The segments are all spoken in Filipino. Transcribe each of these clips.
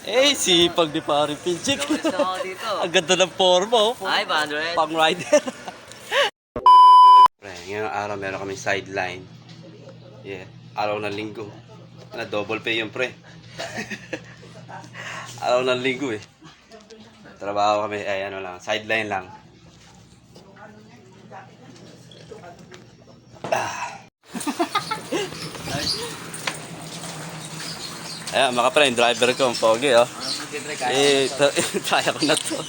Sipag ni Pare Pinchik. Gusto ako dito. Ang ganda ng forma, oh. Ay, 500. Pang rider. Pre, ngayong araw meron kaming sideline. Yeah, araw ng linggo. Double pay yun, pre. Araw ng linggo, eh. Trabaho kami, ay ano lang, sideline lang. Ayan, mga pre, yung driver ko, ang pogi, oh. Kaya ko na to.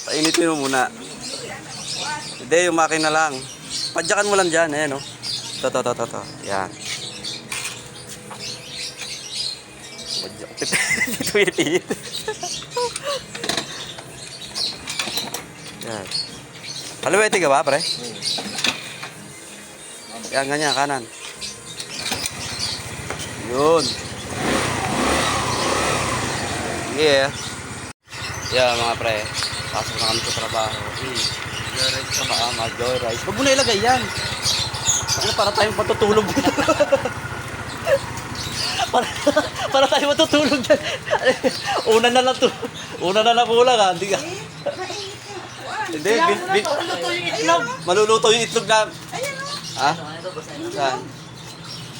Painitin mo muna. Hindi, yung makina lang. Padyakan mo lang dyan, ayan, oh. To. Yan. Dito itit. Yan. Haluwete ka ba, pre? Yan, ganyan, kanan. Yun. Yeah. Yeah, mga pre. Pasok na kami sa trabaho. Joyride ka ba? Mag-joyride. Huwag mo na ilagay yan. Para tayo matutulog dito. para tayo matutulog dyan. Una na lang to. Una na lang kulang, ha? Hindi ka. Hindi. Maluluto yung itlog. Maluluto yung itlog na. Ha? Saan?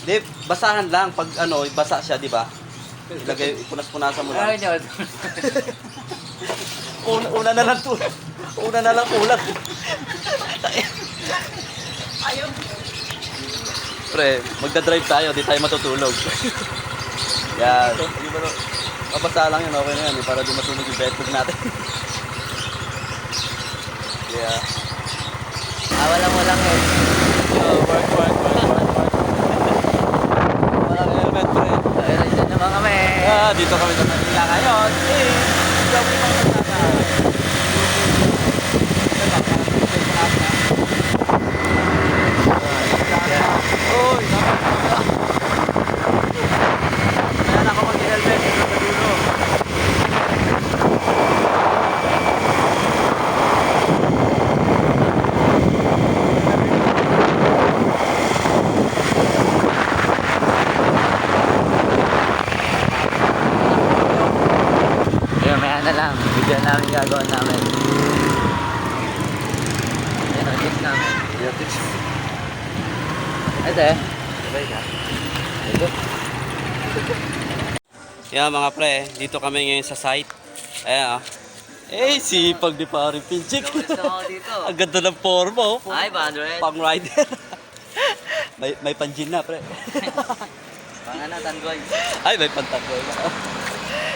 Hindi, basahan lang. Pag ano, basa siya, di ba? Ilagay, punas-punasan mo lang. Una na lang to. Una na lang kulang. Ayaw. Pre, magdadrive tayo, di tayo matutulog. Yan. Mabasa lang yun, okay na yan. Para di masunog yung bedroom natin. Yeah. Walang eh. Work. Walang helmet, pre. Ayun, dyan naman kami. Dito kami sa Manila ngayon. Hindi ako ibang kasama. Uy, ayan ako mag-helmet dito sa dulo. Ayun, may ano lang. Video namin gagawin namin. Yan ang tips namin. Ito eh. Yan mga pre, dito kami ngayon sa site. Ayan, sipag ni Pare Pinchik. Gusto ako dito. Ang ganda ng forma, oh. Ay, 500. Pang rider. may panjin na, pre. Pang ano, tanduay. Ay, may pantanggoy na.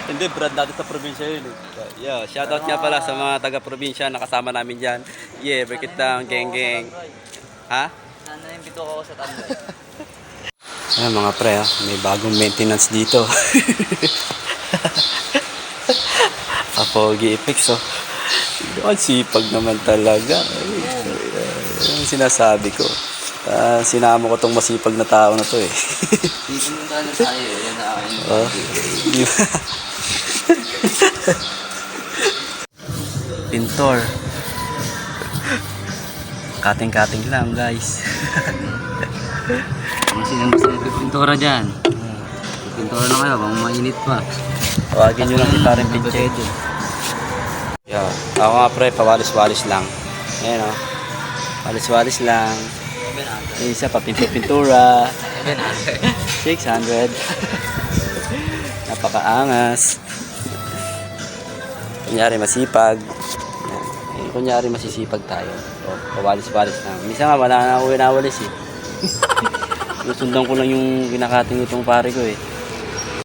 Hindi, brand natin sa probinsya yun. Yeah, shoutout nga pala sa mga taga-probinsya na kasama namin dyan. Yeah, break it down, geng. Ha? Sana yung bito ko sa tanduay. Ayan mga pre, may bagong maintenance dito. Kapogi effects, oh. Ang sipag naman talaga. Yung sinasabi ko. Sinama ko tong masipag na tao na to, eh. Pumunta na tayo. Yan na akin. Di ba? Pintor. Kating-kating lang, guys. Kung sinang gusto nagpipintura dyan. Pintura na kayo, bang mainit pa. Tawagin nyo lang si Parang Pinchik. Yeah. Ako nga pre, pawalis-walis lang. Ayan, oh. Walis-walis lang. Yung isa pa, pintura. 600. Napakaangas. Kunyari masipag. Ayan. Kunyari masisipag tayo. So, pawalis-walis lang. Minsan nga, wala na ako winawalis, eh. Susundan ko lang yung kinakating itong pare ko, eh.